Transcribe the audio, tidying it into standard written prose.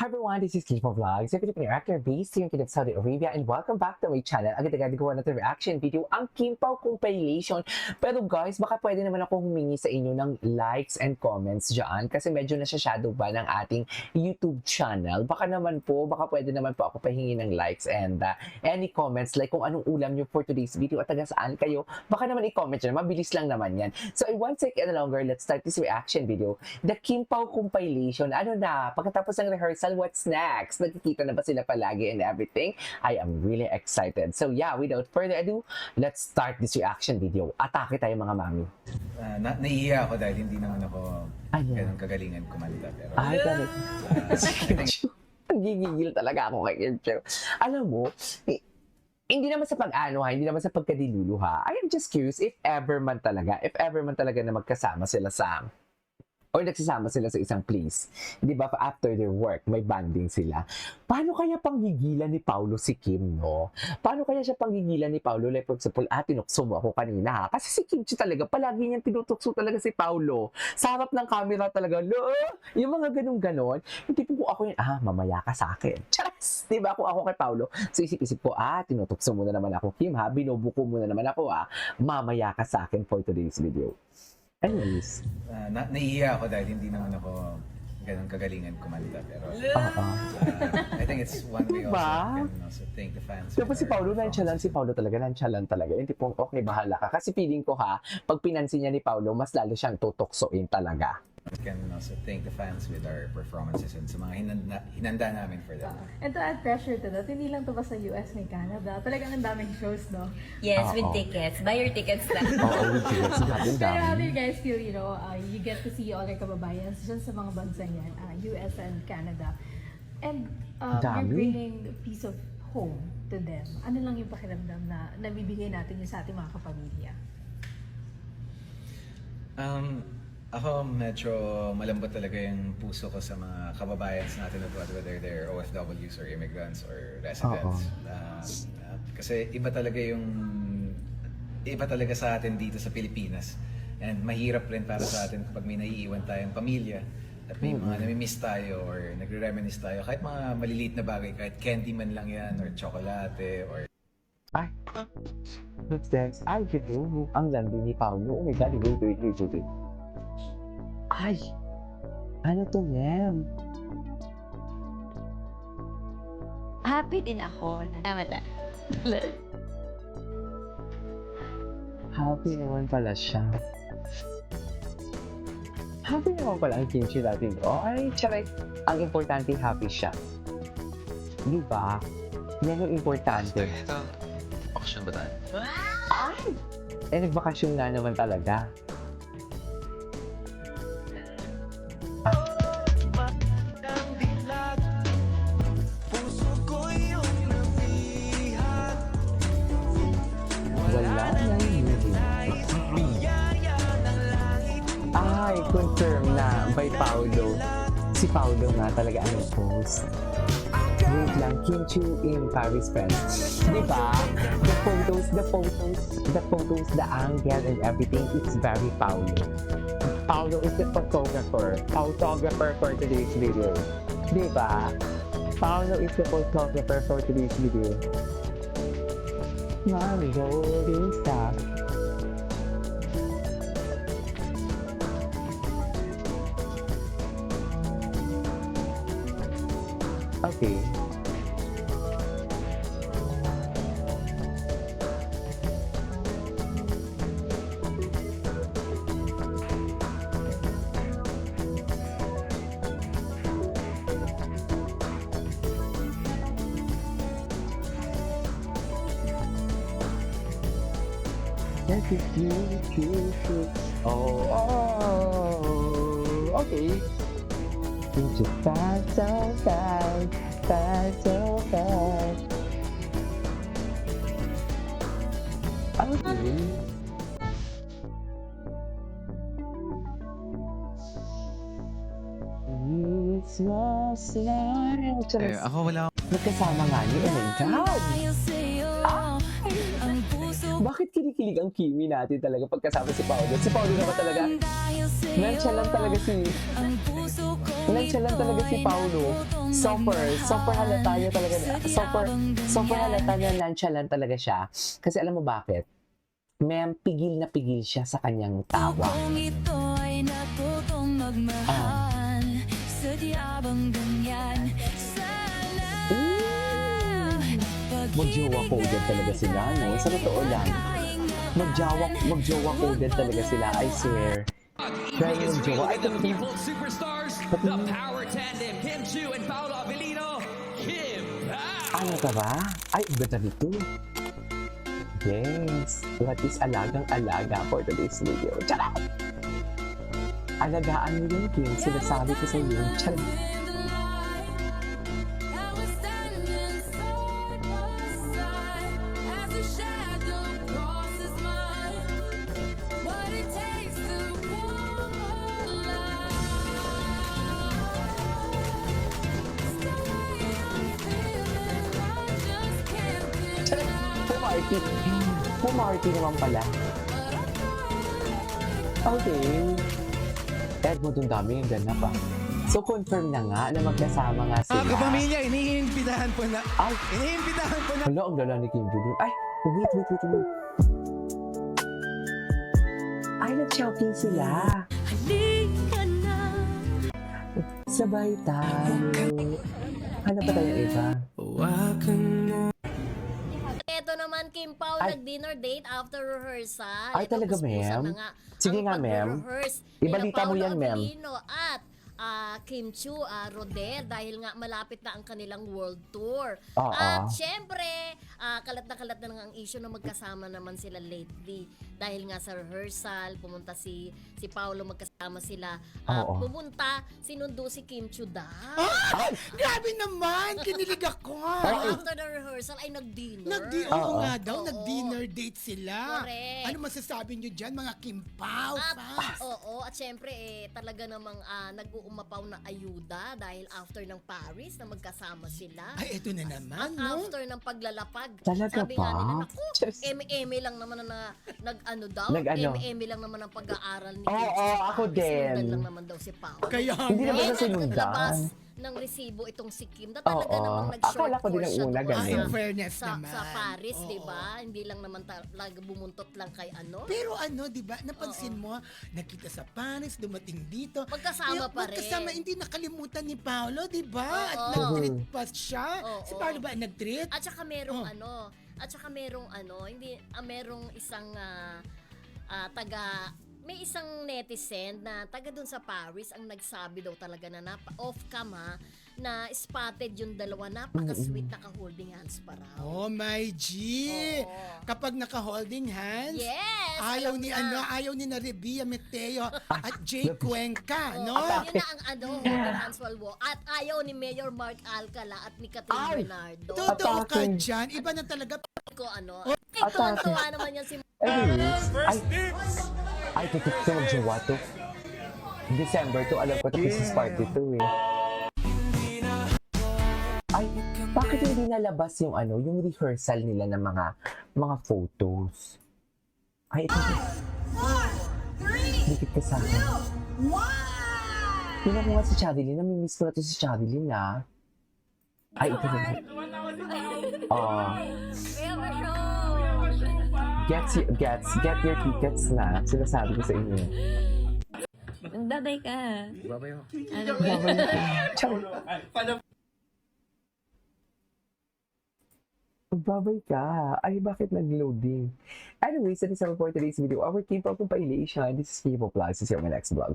Hi everyone, this is Kipo Vlogs, a Filipino actor based here in Saudi Arabia, and welcome back to my channel. Agad-agad gawa natin reaction video, ang Kim Pao compilation. Pero guys, baka pwede naman ako humingi sa inyo ng likes and comments dyan kasi medyo nasyashadow ba ng ating YouTube channel. Baka pwede naman po ako pahingi ng likes and any comments like kung anong ulam nyo for today's video at taga saan kayo. Baka naman i-comment dyan, mabilis lang naman yan. So I won't take any longer, let's start this reaction video. The Kim Pao compilation, ano na, pagkatapos ng rehearsal, what's next? Nagkikita na ba sila palagi and everything? I am really excited. So yeah, without further ado, let's start this reaction video. Atake tayo mga mami. Naiiya ako dahil hindi naman ako ganun kagalingan kumanta. Pero, Ay, talaga. Nagigigil talaga ako kay Kim Chiu. Alam mo, hindi naman sa hindi naman sa pagkadiluluha. I am just curious if ever man talaga na magkasama sila or nagsasama sila sa isang place. Di ba, after their work, may banding sila. Paano kaya panggigilan ni Paolo si Kim, no? Paano kaya siya panggigilan ni Paolo? Like, for example, tinukso mo ako kanina, ha? Kasi si Kim Chiu talaga, palagi niyang tinutukso talaga si Paolo. Sa harap ng camera talaga, yung mga ganun-ganon. Hindi po ako mamaya ka sa akin. Charas! Di ba, kung ako kay Paolo, so isip-isip ko, tinutukso mo na naman ako, Kim, ha? Binubuko mo na naman ako, mamaya ka sa akin for today's video. Anyways. Naiiya ako dahil hindi naman ako ganun kagalingan kumanta. Pero I think it's one way also can also thank the fans. Tapos si Paolo nonchalant talaga. Yung tipong, okay, bahala ka. Kasi feeling ko pag pinansin niya ni Paolo, mas lalo siyang tutuksoin talaga. Can also thank the fans with our performances and sa mga hinanda namin for them. And to add pressure to that, hindi lang to basta US and Canada. Talagang ang daming shows, no? Yes, with tickets. Buy your tickets lang. Oo, with tickets. Pero how do you guys feel, you get to see all your kababayans dyan sa mga bansa yan, US and Canada. And you're bringing a piece of home to them. Ano lang yung pakiramdam na nabibigay natin yung sa ating mga kapamilya? Ako medyo malambot talaga yung puso ko sa mga kababayans natin whether they're OFWs or immigrants or residents. Kasi iba talaga sa atin dito sa Pilipinas. And mahirap rin para sa atin kapag may naiiwan tayong pamilya at may mga namimiss tayo or nagre-reminisce tayo. Kahit mga maliliit na bagay, kahit candy man lang yan or tsokolate or... What's that? Ang landi ni Paolo. Oh my God, wait. Ay! Ano to, ma'am? Happy din ako. Happy naman pala siya. Happy naman pala ang Kim Chiu natin. Ay, charay. Ang importante, happy siya. Di ba? Yan yung importante. Ito, bakasyon ba tayo? Ay! Nagbakasyon nga naman talaga. Confirm na by Paolo. Si Paolo nga talaga ang post. Wait lang, Kim Chiu in Paris friends. Di ba? The photos, the angle and everything, it's very Paolo. Paolo is the photographer for today's video. Di ba? Paolo is the photographer for today's video. Rolling stop. Okay. Okay. It's just fast, so fast. Okay. It's my smile. Ako wala Magkasama nga niyo. Oh my God! Ang puso Bakit kinikilig ang Kimi natin talaga pagkasama si Paolo? Si Paolo naman talaga, nonchalant talaga si Paolo. Super halata niya talaga. Super halata niya, nonchalant talaga siya. Kasi alam mo bakit? Ma'am, pigil na pigil siya sa kanyang tawa. Magjowa coded talaga sila, no? Sa totoo lang. Magjowa coded talaga sila, I swear. Dahil yung jowa, ay, pati superstars, the power tandem, Kim Chu and Paolo Avellino. Kim ano ka ba? Ay, ang ganda nito. Yes. What is alagang-alaga for today's video? Charot! Alagaan mo yung Kim. Sinasabi ko sa iyo. Charot! Pumarty naman pala. Okay. Edmond, ang dami yung ganap pa. So, confirm na nga na magkasama nga sila. Kapamilya, iniimbitahan po na. Ay! Iniimbitahan po na. Hala, ang lala ni Kim Jong-un. Ay! Wait. Ay, nag-shopping sila. Sabay tayo. Ano ba tayo, Eva? Ito naman, Kim Pao, Ay. nag-dinner date after rehearsal. Ay, Ito, talaga, puspusan ma'am? na nga Sige ang nga, ma'am. pagre-rehearse Ibalita nila mo Paolo yan, ma'am. Avellino at Kim Chu, Roder, dahil nga malapit na ang kanilang world tour. Oo. At syempre, kalat na nga ang issue na magkasama naman sila lately. Dahil nga sa rehearsal, pumunta si Paolo, magkasama sila. Oo. Pumunta, sinundo si Kim Chu daw. Ay, grabe naman! Kinilig ako. After the rehearsal ay nag-dinner. Oo Oo. nga daw, Oo. nag-dinner date sila. Correct. Ano masasabi nyo dyan, mga Kimpaw fans? Oo, at syempre talaga namang nag-uumapaw na ayuda dahil after ng Paris na magkasama sila. Ay, eto na naman, At no? after ng paglalapag, Talaga sabi nga ba? nila, naku, Just- eme lang naman na nag-ano daw, Nag-ano? eme lang naman ang pag-aaral ni Oo, Kim sa ako Paris. din. Sinundan lang naman daw si Pao. Kaya Hindi naman sa sinundan. Naglabas ng resibo itong si Kim na talaga Oo. namang nag-short Akala ko din course ang siya una doon ganun. in fairness sa naman. Paris, Oo. di ba? Hindi lang naman talaga bumuntot lang kay ano. Pero ano, di ba, napansin mo, nakita sa Paris, dumating dito. Magkasama pa rin. Magkasama, hindi nakalimutan ni Paolo, di ba? At Oo. nag-treat pa siya. Oo. Si Paolo ba nag-treat? At saka merong Oh. merong isang may isang netizen na taga dun sa Paris ang nagsabi daw talaga na off cam na spotted yung dalawa, napaka-sweet, naka-holding hands pa raw. Oh my G! Oo. Kapag naka-holding hands, Yes! ayaw alam ni na. ayaw ni Naribia Meteo at Jay Cuenca, no? Yun na ang holding hands while walk. At ayaw ni Mayor Mark Alcala at ni Catherine Bernardo. Totoo ka Atake. dyan. Iba na talaga. Ko ano. Atake. Tuwan-tuwa naman yan si Anyways, ay, tutok to, magjowa to. December to, alam ko to, Christmas party to eh. Ay, bakit hindi nalabas yung yung rehearsal nila ng mga photos? Ay, ito. Dikit ka sa akin. Tingnan ko nga si Chadeline, namimiss ko na to si Chadeline Ay, ito na. Get your tickets na. Sinasabi ko sa inyo. Babay ka. Babay ho. Ano ba? Babay ka. Ay, bakit nag-loading? Anyways, that is all for today's video. Our K-pop compilation. This is K-pop Plus. See you on my next vlog.